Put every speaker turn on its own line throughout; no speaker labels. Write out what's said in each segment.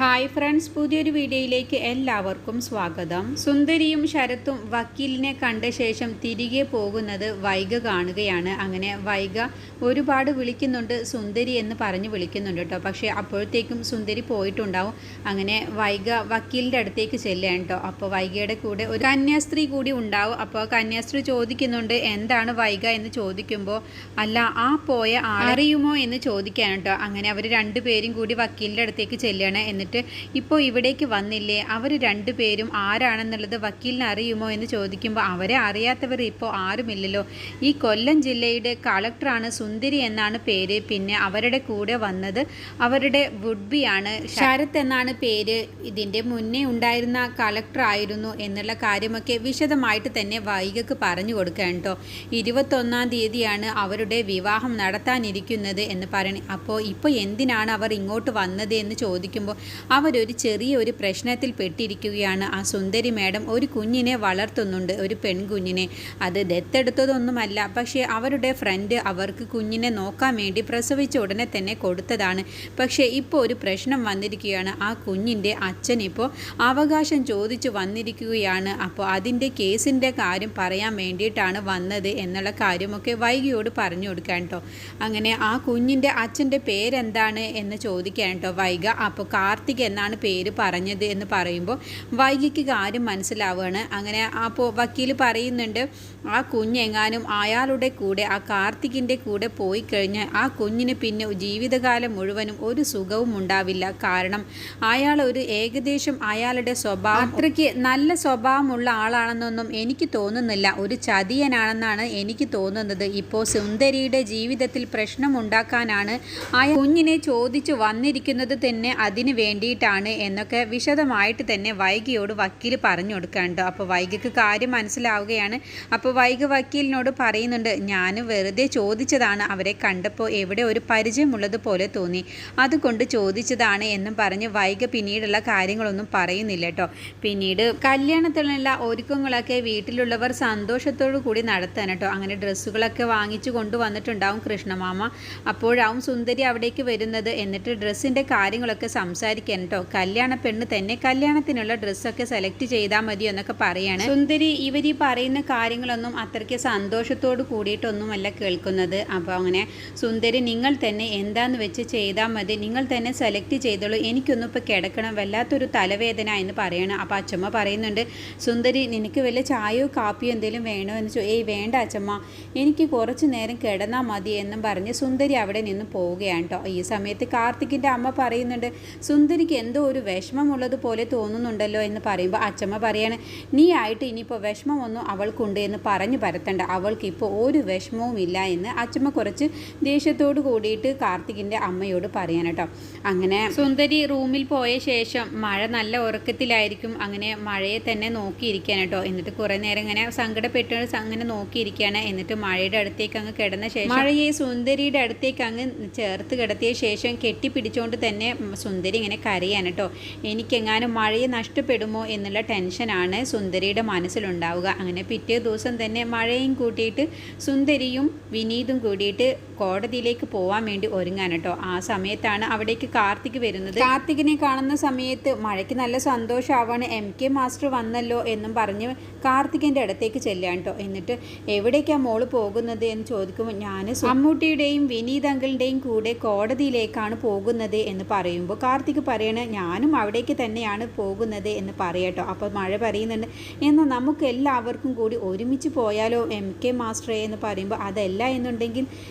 Hi friends, പുതിയൊരു വീഡിയോയിലേക്ക് എല്ലാവർക്കും സ്വാഗതം. സുന്ദരിയും ശരത്തും വക്കീലിനെ കണ്ട ശേഷം തിരികെ പോകുന്നത് വൈഗ കാണുകയാണ്. അങ്ങനെ വൈഗ ഒരുപാട് വിളിക്കുന്നുണ്ട്, സുന്ദരി എന്ന് പറഞ്ഞ് വിളിക്കുന്നുണ്ട് കേട്ടോ. പക്ഷേ അപ്പോഴത്തേക്കും സുന്ദരി പോയിട്ടുണ്ടാവും. അങ്ങനെ വൈഗ വക്കീലിൻ്റെ അടുത്തേക്ക് ചെല്ലുകയാണ് കേട്ടോ. അപ്പോൾ വൈഗയുടെ കൂടെ ഒരു കന്യാസ്ത്രീ കൂടി ഉണ്ടാവും. അപ്പോൾ കന്യാസ്ത്രീ ചോദിക്കുന്നുണ്ട് എന്താണ് വൈഗ എന്ന് ചോദിക്കുമ്പോൾ, അല്ല ആ പോയ അറിയുമോ എന്ന് ചോദിക്കാൻ കേട്ടോ. അങ്ങനെ അവർ രണ്ടുപേരും കൂടി വക്കീലിൻ്റെ അടുത്തേക്ക് ചെല്ലുകയാണ്. എന്നിട്ട് ഇപ്പോൾ ഇവിടേക്ക് വന്നില്ലേ, അവർ രണ്ടുപേരും ആരാണെന്നുള്ളത് വക്കീലിന് അറിയുമോ എന്ന് ചോദിക്കുമ്പോൾ, അവരെ അറിയാത്തവർ ഇപ്പോൾ ആരുമില്ലല്ലോ. ഈ കൊല്ലം ജില്ലയുടെ കളക്ടറാണ്, സുന്ദരി എന്നാണ് പേര്. പിന്നെ അവരുടെ കൂടെ വന്നത് അവരുടെ വുഡ്ബിയാണ്, ശരത് എന്നാണ് പേര്. ഇതിൻ്റെ മുന്നേ ഉണ്ടായിരുന്ന കളക്ടർ ആയിരുന്നു എന്നുള്ള കാര്യമൊക്കെ വിശദമായിട്ട് തന്നെ വൈഗക്ക് പറഞ്ഞു കൊടുക്കാൻ കേട്ടോ. 21-ാം തീയതിയാണ് അവരുടെ വിവാഹം നടത്താനിരിക്കുന്നത് എന്ന് പറയണേ. അപ്പോൾ ഇപ്പോൾ എന്തിനാണ് അവർ ഇങ്ങോട്ട് വന്നത് എന്ന് ചോദിക്കുമ്പോൾ, അവരൊരു ചെറിയൊരു പ്രശ്നത്തിൽ പെട്ടിരിക്കുകയാണ്. ആ സുന്ദരി മാഡം ഒരു കുഞ്ഞിനെ വളർത്തുന്നുണ്ട്, ഒരു പെൺകുഞ്ഞിനെ. അത് ദത്തെടുത്തതൊന്നുമല്ല, പക്ഷേ അവരുടെ ഫ്രണ്ട് അവർക്ക് കുഞ്ഞിനെ നോക്കാൻ വേണ്ടി പ്രസവിച്ച ഉടനെ തന്നെ കൊടുത്തതാണ്. പക്ഷേ ഇപ്പോൾ ഒരു പ്രശ്നം വന്നിരിക്കുകയാണ്. ആ കുഞ്ഞിൻ്റെ അച്ഛൻ ഇപ്പോൾ അവകാശം ചോദിച്ചു വന്നിരിക്കുകയാണ്. അപ്പോൾ അതിൻ്റെ കേസിൻ്റെ കാര്യം പറയാൻ വേണ്ടിയിട്ടാണ് വന്നത് എന്നുള്ള കാര്യമൊക്കെ വൈഗയോട് പറഞ്ഞു കൊടുക്കാൻ കേട്ടോ. അങ്ങനെ ആ കുഞ്ഞിൻ്റെ അച്ഛൻ്റെ പേരെന്താണ് എന്ന് ചോദിക്കാൻ കേട്ടോ വൈഗ. അപ്പോൾ കാർത്തിക് എന്നാണ് പേര് പറഞ്ഞത് എന്ന് പറയുമ്പോൾ വൈഗയ്ക്ക് കാര്യം മനസ്സിലാവുകയാണ്. അങ്ങനെ അപ്പോൾ വക്കീൽ പറയുന്നുണ്ട്, ആ കുഞ്ഞെങ്ങാനും അയാളുടെ കൂടെ, ആ കാർത്തികിൻ്റെ കൂടെ പോയി കഴിഞ്ഞാൽ ആ കുഞ്ഞിന് പിന്നെ ജീവിതകാലം മുഴുവനും ഒരു സുഖവും ഉണ്ടാവില്ല. കാരണം അയാൾ ഒരു ഏകദേശം അയാളുടെ സ്വഭാവം അത്രയ്ക്ക് നല്ല സ്വഭാവമുള്ള ആളാണെന്നൊന്നും എനിക്ക് തോന്നുന്നില്ല, ഒരു ചതിയനാണെന്നാണ് എനിക്ക് തോന്നുന്നത്. ഇപ്പോൾ സുന്ദരിയുടെ ജീവിതത്തിൽ പ്രശ്നമുണ്ടാക്കാനാണ് ആ കുഞ്ഞിനെ ചോദിച്ചു വന്നിരിക്കുന്നത് തന്നെ അതിന് വേണ്ടിയിട്ടാണ് എന്നൊക്കെ വിശദമായിട്ട് തന്നെ വൈഗയോട് വക്കീൽ പറഞ്ഞു കൊടുക്കാനുണ്ടോ. അപ്പോൾ വൈഗയ്ക്ക് കാര്യം മനസ്സിലാവുകയാണ്. അപ്പോൾ വൈഗ വക്കീലിനോട് പറയുന്നുണ്ട്, ഞാൻ വെറുതെ ചോദിച്ചതാണ്, അവരെ കണ്ടപ്പോൾ എവിടെ ഒരു പരിചയമുള്ളത് പോലെ തോന്നി, അതുകൊണ്ട് ചോദിച്ചതാണ് എന്നും പറഞ്ഞ് വൈഗ പിന്നീടുള്ള കാര്യങ്ങളൊന്നും പറയുന്നില്ല കേട്ടോ. പിന്നീട് കല്യാണത്തിനുള്ള ഒരുക്കങ്ങളൊക്കെ വീട്ടിലുള്ളവർ സന്തോഷത്തോടു കൂടി നടത്താൻ കേട്ടോ. അങ്ങനെ ഡ്രസ്സുകളൊക്കെ വാങ്ങിച്ചു കൊണ്ടുവന്നിട്ടുണ്ടാവും കൃഷ്ണമാമ. അപ്പോഴാവും സുന്ദരി അവിടേക്ക് വരുന്നത്. എന്നിട്ട് ഡ്രസ്സിൻ്റെ കാര്യങ്ങളൊക്കെ സംസാരിക്കാൻ കേട്ടോ. കല്യാണ പെണ്ണ് തന്നെ കല്യാണത്തിനുള്ള ഡ്രസ്സൊക്കെ സെലക്ട് ചെയ്താൽ മതി എന്നൊക്കെ പറയാണ്. സുന്ദരി ഇവർ ഈ പറയുന്ന കാര്യങ്ങളൊന്നും അത്രയ്ക്ക് സന്തോഷത്തോട് കൂടിയിട്ടൊന്നുമല്ല കേൾക്കുന്നത്. അപ്പോൾ അങ്ങനെ സുന്ദരി, നിങ്ങൾ തന്നെ എന്താന്ന് വെച്ച് ചെയ്താൽ മതി, നിങ്ങൾ തന്നെ സെലക്ട് ചെയ്തോളൂ, എനിക്കൊന്നും ഇപ്പോൾ കിടക്കണം, വല്ലാത്തൊരു തലവേദന എന്ന് പറയണം. അപ്പോൾ അച്ചമ്മ പറയുന്നുണ്ട്, സുന്ദരി നിനക്ക് വല്ല ചായയോ കാപ്പിയോ എന്തെങ്കിലും വേണോ എന്ന് ഏയ് വേണ്ട അച്ചമ്മ, എനിക്ക് കുറച്ച് നേരം കിടന്നാൽ മതി എന്നും പറഞ്ഞ് സുന്ദരി അവിടെ നിന്ന് പോവുകയാണ് കേട്ടോ. ഈ സമയത്ത് കാർത്തികിൻ്റെ അമ്മ പറയുന്നുണ്ട്, സുന്ദരിക്ക് എന്തോ ഒരു വിഷമമുള്ളത് പോലെ തോന്നുന്നുണ്ടല്ലോ എന്ന് പറയുമ്പോൾ അച്ചമ്മ പറയാണ്, നീ ആയിട്ട് ഇനിയിപ്പോൾ വിഷമമൊന്നും അവൾക്കുണ്ട് എന്ന് പറഞ്ഞു പരത്തണ്ട, അവൾക്ക് ഇപ്പോൾ ഒരു വിഷമവും ഇല്ല എന്ന് അച്ചമ്മ കുറച്ച് ദേഷ്യത്തോട് കൂടിയിട്ട് കാർത്തികിൻ്റെ അമ്മയോട് പറയാൻ കേട്ടോ. അങ്ങനെ സുന്ദരി റൂമിൽ പോയ ശേഷം മഴ നല്ല ഉറക്കത്തിലായിരിക്കും. അങ്ങനെ മഴയെ തന്നെ നോക്കിയിരിക്കാൻ കേട്ടോ. എന്നിട്ട് കുറേ നേരം ഇങ്ങനെ സങ്കടപ്പെട്ട് അങ്ങനെ നോക്കിയിരിക്കുകയാണ്. എന്നിട്ട് മഴയുടെ അടുത്തേക്ക് അങ്ങ് കിടന്ന ശേഷം മഴയെ സുന്ദരിയുടെ അടുത്തേക്ക് അങ്ങ് ചേർത്ത് കിടത്തിയ ശേഷം കെട്ടിപ്പിടിച്ചുകൊണ്ട് തന്നെ സുന്ദരി ഇങ്ങനെ കരയാണ് കേട്ടോ. എനിക്കെങ്ങാനും മഴയെ നഷ്ടപ്പെടുമോ എന്നുള്ള ടെൻഷനാണ് സുന്ദരിയുടെ മനസ്സിലുണ്ടാവുക. അങ്ങനെ പിറ്റേ ദിവസം തന്നെ മഴയും കൂട്ടിയിട്ട് സുന്ദരിയും വിനീതും കൂടിയിട്ട് കോടതിയിലേക്ക് പോകാൻ വേണ്ടി ഒരുങ്ങാൻ കേട്ടോ. ആ സമയത്താണ് അവിടേക്ക് കാർത്തിക് വരുന്നത്. കാർത്തികിനെ കാണുന്ന സമയത്ത് മഴയ്ക്ക് നല്ല സന്തോഷമാവാണ്. MK മാസ്റ്റർ വന്നല്ലോ എന്നും പറഞ്ഞ് കാർത്തികിൻ്റെ അടുത്തേക്ക് ചെല്ലുകയാണ് കേട്ടോ. എന്നിട്ട് എവിടേക്കാണ് മോള് പോകുന്നത് എന്ന് ചോദിക്കുമ്പോൾ, ഞാൻ മമ്മൂട്ടിയുടെയും വിനീത് അങ്കിളിൻ്റെയും കൂടെ കോടതിയിലേക്കാണ് പോകുന്നത് എന്ന് പറയുമ്പോൾ കാർത്തിക് പറയണേ, ഞാനും അവിടേക്ക് തന്നെയാണ് പോകുന്നത് എന്ന് പറയട്ടോ. അപ്പോൾ മഴ പറയുന്നുണ്ട്, എന്നാൽ നമുക്ക് എല്ലാവർക്കും കൂടി ഒരുമിച്ച് പോയാലോ MK മാസ്റ്ററെ എന്ന് പറയുമ്പോൾ, അതല്ല എന്നുണ്ടെങ്കിൽ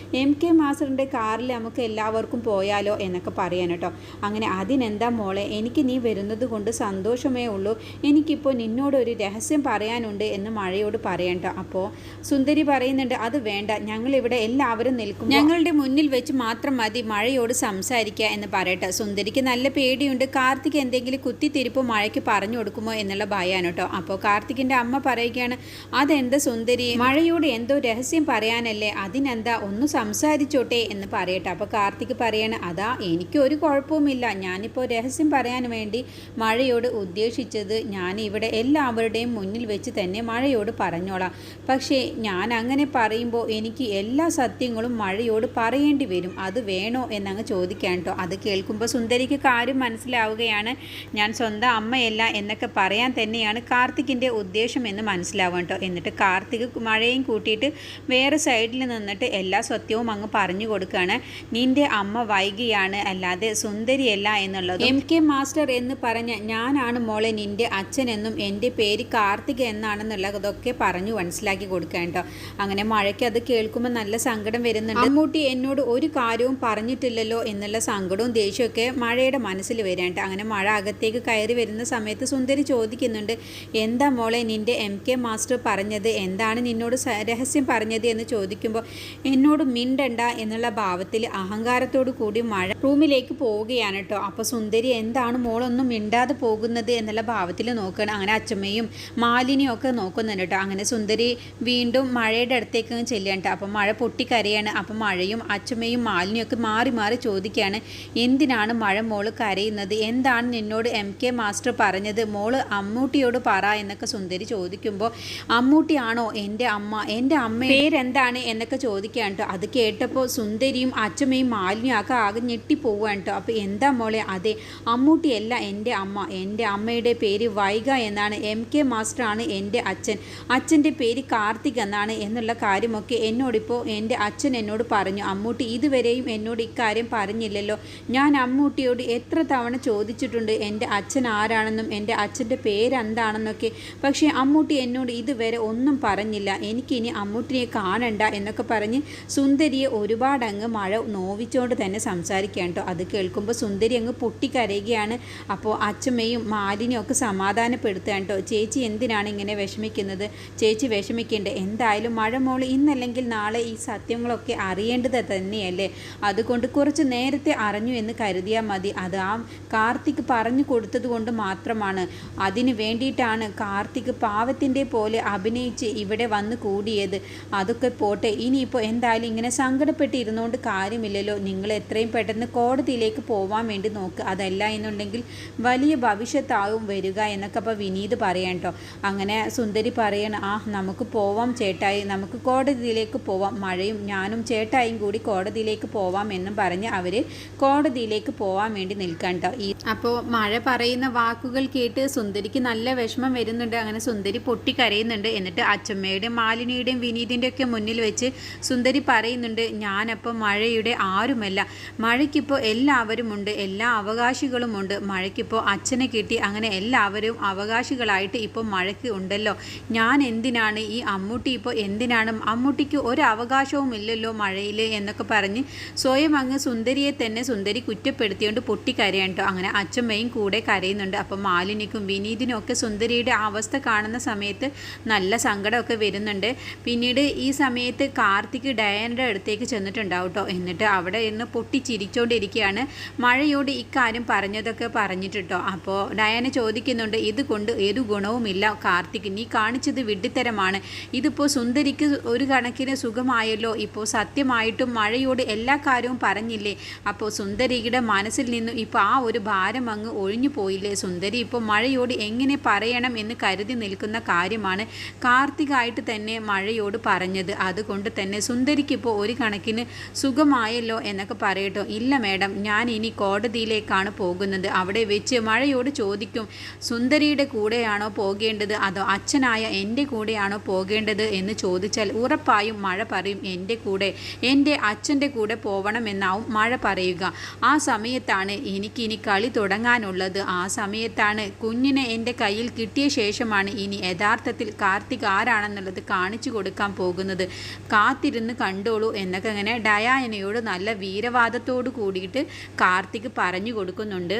MK മാസ്റ്ററിൻ്റെ കാറിൽ നമുക്ക് എല്ലാവർക്കും പോയാലോ എന്നൊക്കെ പറയാൻ കേട്ടോ. അങ്ങനെ അതിനെന്താ മോളെ, എനിക്ക് നീ വരുന്നത് കൊണ്ട് സന്തോഷമേ ഉള്ളൂ, എനിക്കിപ്പോൾ നിന്നോടൊരു രഹസ്യം പറയാനുണ്ട് എന്ന് മഴയോട് പറയാൻ കേട്ടോ. അപ്പോൾ സുന്ദരി പറയുന്നുണ്ട്, അത് വേണ്ട, ഞങ്ങളിവിടെ എല്ലാവരും നിൽക്കും, ഞങ്ങളുടെ മുന്നിൽ വെച്ച് മാത്രം മതി മഴയോട് സംസാരിക്കുക എന്ന് പറയട്ടെ. സുന്ദരിക്ക് നല്ല പേടിയുണ്ട്, കാർത്തിക് എന്തെങ്കിലും കുത്തിത്തിരിപ്പ് മഴയ്ക്ക് പറഞ്ഞു കൊടുക്കുമോ എന്നുള്ള ഭയമാണ് കേട്ടോ. അപ്പോൾ കാർത്തികിൻ്റെ അമ്മ പറയുകയാണ്, അതെന്താ സുന്ദരി, മഴയോട് എന്തോ രഹസ്യം പറയാനല്ലേ, അതിനെന്താ, ഒന്ന് സംസാരിച്ചോട്ടെ എന്ന് പറയട്ടെ. അപ്പോൾ കാർത്തിക് പറയാണ്, അതാ എനിക്കൊരു കുഴപ്പവുമില്ല, ഞാനിപ്പോൾ രഹസ്യം പറയാൻ വേണ്ടി മഴയോട് ഉദ്ദേശിച്ചത് ഞാൻ ഇവിടെ എല്ലാവരുടെയും മുന്നിൽ വെച്ച് തന്നെ മഴയോട് പറഞ്ഞോളാം. പക്ഷേ ഞാൻ അങ്ങനെ പറയുമ്പോൾ എനിക്ക് എല്ലാ സത്യങ്ങളും മഴയോട് പറയേണ്ടി വരും, അത് വേണോ എന്നങ്ങ് ചോദിക്കാൻ കേട്ടോ. അത് കേൾക്കുമ്പോൾ സുന്ദരിക്ക് കാര്യം മാറി മനസ്സിലാവുകയാണ്. ഞാൻ സ്വന്തം അമ്മയല്ല എന്നൊക്കെ പറയാൻ തന്നെയാണ് കാർത്തിക്കിൻ്റെ ഉദ്ദേശം എന്ന് മനസ്സിലാവും കേട്ടോ. എന്നിട്ട് കാർത്തിക് മഴയും കൂട്ടിയിട്ട് വേറെ സൈഡിൽ നിന്നിട്ട് എല്ലാ സത്യവും അങ്ങ് പറഞ്ഞു കൊടുക്കുകയാണ്. നിൻ്റെ അമ്മ വൈകിയാണ്, അല്ലാതെ സുന്ദരിയല്ല എന്നുള്ളത്. MK മാസ്റ്റർ എന്ന് പറഞ്ഞ ഞാനാണ് മോളെ നിൻ്റെ അച്ഛനെന്നും എൻ്റെ പേര് കാർത്തിക് എന്നാണെന്നുള്ളതൊക്കെ പറഞ്ഞു മനസ്സിലാക്കി കൊടുക്കാൻ കേട്ടോ. അങ്ങനെ മഴയ്ക്ക് അത് കേൾക്കുമ്പോൾ നല്ല സങ്കടം വരുന്നുണ്ട്. അമ്മൂട്ടി എന്നോട് ഒരു കാര്യവും പറഞ്ഞിട്ടില്ലല്ലോ എന്നുള്ള സങ്കടവും ദേഷ്യമൊക്കെ മഴയുടെ മനസ്സിൽ വരാണ്ട്. അങ്ങനെ മഴ അകത്തേക്ക് കയറി വരുന്ന സമയത്ത് സുന്ദരി ചോദിക്കുന്നുണ്ട്, എന്താ മോളെ നിൻ്റെ MK മാസ്റ്റർ പറഞ്ഞത്, എന്താണ് നിന്നോട് രഹസ്യം പറഞ്ഞത് എന്ന് ചോദിക്കുമ്പോൾ എന്നോട് മിണ്ടണ്ട എന്നുള്ള ഭാവത്തിൽ അഹങ്കാരത്തോടു കൂടി മഴ റൂമിലേക്ക് പോവുകയാണ് കേട്ടോ. അപ്പോൾ സുന്ദരി എന്താണ് മോളൊന്നും മിണ്ടാതെ പോകുന്നത് എന്നുള്ള ഭാവത്തിൽ നോക്കുകയാണ്. അങ്ങനെ അച്ചമ്മയും മാലിനിയും ഒക്കെ നോക്കുന്നുണ്ട് കേട്ടോ. അങ്ങനെ സുന്ദരി വീണ്ടും മഴയുടെ അടുത്തേക്ക് ചെല്ലുകയാണ്. അപ്പം മഴ പൊട്ടിക്കരയാണ്. അപ്പം മഴയും അച്ചമ്മയും മാലിനിയും ഒക്കെ മാറി മാറി ചോദിക്കുകയാണ്, എന്തിനാണ് മഴ മോള് കരയുന്നത്, എന്താണ് നിന്നോട് MK മാസ്റ്റർ പറഞ്ഞത്, മോള് അമ്മൂട്ടിയോട് പറ എന്നൊക്കെ സുന്ദരി ചോദിക്കുമ്പോൾ അമ്മൂട്ടിയാണോ എൻ്റെ അമ്മ, എൻ്റെ അമ്മ പേരെന്താണ് എന്നൊക്കെ ചോദിക്കുകയാണ് കേട്ടോ. അത് കേട്ടപ്പോൾ സുന്ദരിയും അച്ചമ്മയും മാലിന്യം ഒക്കെ ആകെ ഞെട്ടിപ്പോവുകയാണ് കേട്ടോ. അപ്പോൾ എന്താ മോളെ, അതെ അമ്മൂട്ടിയല്ല എൻ്റെ അമ്മ, എൻ്റെ അമ്മയുടെ പേര് വൈഗ എന്നാണ്, MK മാസ്റ്ററാണ് എൻ്റെ അച്ഛൻ, അച്ഛൻ്റെ പേര് കാർത്തിക് എന്നാണ് എന്നുള്ള കാര്യമൊക്കെ എന്നോടിപ്പോൾ എൻ്റെ അച്ഛൻ എന്നോട് പറഞ്ഞു. അമ്മൂട്ടി ഇതുവരെയും എന്നോട് ഇക്കാര്യം പറഞ്ഞില്ലല്ലോ. ഞാൻ അമ്മൂട്ടിയോട് എത്ര തവണ ചോദിച്ചിട്ടുണ്ട് എൻ്റെ അച്ഛൻ ആരാണെന്നും എൻ്റെ അച്ഛൻ്റെ പേരെന്താണെന്നൊക്കെ, പക്ഷേ അമ്മൂട്ടി എന്നോട് ഇതുവരെ ഒന്നും പറഞ്ഞില്ല. എനിക്കിനി അമ്മൂട്ടിയെ കാണണ്ട എന്നൊക്കെ പറഞ്ഞ് സുന്ദരിയെ ഒരുപാടങ്ങ് മഴ നോവിച്ചുകൊണ്ട് തന്നെ സംസാരിക്കുകയാണ് കേട്ടോ. അത് കേൾക്കുമ്പോൾ സുന്ദരി അങ്ങ് പൊട്ടിക്കരയുകയാണ്. അപ്പോൾ അച്ഛമ്മയും മാലിന്യം ഒക്കെ സമാധാനപ്പെടുത്തുകയാണ് കേട്ടോ. ചേച്ചി എന്തിനാണ് ഇങ്ങനെ വിഷമിക്കുന്നത്, ചേച്ചി വിഷമിക്കേണ്ടേ, എന്തായാലും മഴ മോള് ഇന്നല്ലെങ്കിൽ നാളെ ഈ സത്യങ്ങളൊക്കെ അറിയേണ്ടത് തന്നെയല്ലേ, അതുകൊണ്ട് കുറച്ച് നേരത്തെ അറിഞ്ഞു എന്ന് കരുതിയാൽ മതി. അത് ആ കാർത്തിക് പറഞ്ഞു കൊടുത്തത് കൊണ്ട് മാത്രമാണ്, അതിന് വേണ്ടിയിട്ടാണ് കാർത്തിക് പാവത്തിൻ്റെ പോലെ അഭിനയിച്ച് ഇവിടെ വന്ന് കൂടിയത്. അതൊക്കെ പോട്ടെ, ഇനിയിപ്പോൾ എന്തായാലും ഇങ്ങനെ സങ്കടപ്പെട്ടിരുന്നുകൊണ്ട് കാര്യമില്ലല്ലോ, നിങ്ങൾ എത്രയും പെട്ടെന്ന് കോടതിയിലേക്ക് പോവാൻ വേണ്ടി നോക്ക്, അതല്ല എന്നുണ്ടെങ്കിൽ വലിയ ഭവിഷ്യത്താവും വരിക എന്നൊക്കെ അപ്പോൾ വിനീത് പറയാം കേട്ടോ. അങ്ങനെ സുന്ദരി പറയണം, നമുക്ക് പോവാം ചേട്ടായി, നമുക്ക് കോടതിയിലേക്ക് പോവാം, മഴയും ഞാനും ചേട്ടായും കൂടി കോടതിയിലേക്ക് പോവാം എന്നും പറഞ്ഞ് അവർ കോടതിയിലേക്ക് പോവാൻ വേണ്ടി നിൽക്കാൻ കേട്ടോ. അപ്പോൾ മഴ പറയുന്ന വാക്കുകൾ കേട്ട് സുന്ദരിക്ക് നല്ല വിഷമം വരുന്നുണ്ട്. അങ്ങനെ സുന്ദരി പൊട്ടിക്കരയുന്നുണ്ട്. എന്നിട്ട് അച്ചമ്മയുടെയും മാലിനിയുടെയും വിനീതിൻ്റെ ഒക്കെ മുന്നിൽ വെച്ച് സുന്ദരി പറയുന്നുണ്ട്, ഞാനപ്പോൾ മഴയുടെ ആരുമല്ല, മഴയ്ക്കിപ്പോൾ എല്ലാവരുമുണ്ട്, എല്ലാ അവകാശികളുമുണ്ട്, മഴയ്ക്കിപ്പോൾ അച്ഛനെ കിട്ടി, അങ്ങനെ എല്ലാവരും അവകാശികളായിട്ട് ഇപ്പോൾ മഴയ്ക്ക് ഉണ്ടല്ലോ, ഞാൻ എന്തിനാണ് ഈ അമ്മൂട്ടി, ഇപ്പോൾ എന്തിനാണ് അമ്മൂട്ടിക്ക് ഒരു അവകാശവും ഇല്ലല്ലോ മഴയിൽ എന്നൊക്കെ പറഞ്ഞ് സ്വയം അങ്ങ് സുന്ദരിയെ തന്നെ സുന്ദരി കുറ്റപ്പെടുത്തിയോണ്ട് പൊട്ടിക്കരയാണ് കേട്ടോ. അങ്ങനെ അച്ചമ്മയും കൂടെ കരയുന്നുണ്ട്. അപ്പം മാലിനിക്കും വിനീതിനും ഒക്കെ സുന്ദരിയുടെ അവസ്ഥ കാണുന്ന സമയത്ത് നല്ല സങ്കടമൊക്കെ വരുന്നുണ്ട്. പിന്നീട് ഈ സമയത്ത് കാർത്തിക് ഡയാനയുടെ അടുത്തേക്ക് ചെന്നിട്ടുണ്ടാവും കേട്ടോ. എന്നിട്ട് അവിടെ ഇരുന്ന് പൊട്ടിച്ചിരിച്ചുകൊണ്ടിരിക്കുകയാണ്. മഴയോട് ഇക്കാര്യം പറഞ്ഞതൊക്കെ പറഞ്ഞിട്ടോ. അപ്പോൾ ഡയാന ചോദിക്കുന്നുണ്ട്, ഇതുകൊണ്ട് ഒരു ഗുണവുമില്ല കാർത്തിക്, നീ കാണിച്ചത് വിഡ്ഢിത്തരമാണ്, ഇതിപ്പോൾ സുന്ദരിക്ക് ഒരു കണക്കിന് സുഖമായല്ലോ, ഇപ്പോൾ സത്യമായിട്ടും മഴയോട് എല്ലാ കാര്യവും പറഞ്ഞില്ലേ, അപ്പോൾ സുന്ദരിയുടെ മനസ്സിൽ നിന്നും ഇപ്പോൾ ആ ഒരു ഭാരം അങ്ങ് ഒഴിഞ്ഞു പോയില്ലേ, സുന്ദരി ഇപ്പോൾ മഴയോട് എങ്ങനെ പറയണം എന്ന് കരുതി നിൽക്കുന്ന കാര്യമാണ് കാർത്തികായിട്ട് തന്നെ മഴയോട് പറഞ്ഞത്, അതുകൊണ്ട് തന്നെ സുന്ദരിക്കിപ്പോൾ ഒരു കണക്കിന് സുഖമായല്ലോ എന്നൊക്കെ പറയട്ടോ. ഇല്ല മേഡം, ഞാൻ ഇനി കോടതിയിലേക്കാണ് പോകുന്നത്, അവിടെ വെച്ച് മഴയോട് ചോദിക്കും, സുന്ദരിയുടെ കൂടെയാണോ പോകേണ്ടത് അതോ അച്ഛനായ എൻ്റെ കൂടെയാണോ പോകേണ്ടത് എന്ന് ചോദിച്ചാൽ ഉറപ്പായും മഴ പറയും എൻ്റെ കൂടെ, എൻ്റെ അച്ഛൻ്റെ കൂടെ പോകണമെന്നാവും മഴ പറയുക. ആ സമയത്താണ് എനിക്കിനി കളി തുടങ്ങാനുള്ളത്, ആ സമയത്താണ് കുഞ്ഞിനെ എൻ്റെ കയ്യിൽ കിട്ടിയ ശേഷമാണ് ഇനി യഥാർത്ഥത്തിൽ കാർത്തിക് ആരാണെന്നുള്ളത് കാണിച്ചു കൊടുക്കാൻ പോകുന്നത്, കാത്തിരുന്ന് കണ്ടോളൂ എന്നൊക്കെ അങ്ങനെ ഡയാനയോട് നല്ല വീരവാദത്തോട് കൂടിയിട്ട് കാർത്തിക് പറഞ്ഞു കൊടുക്കുന്നുണ്ട്.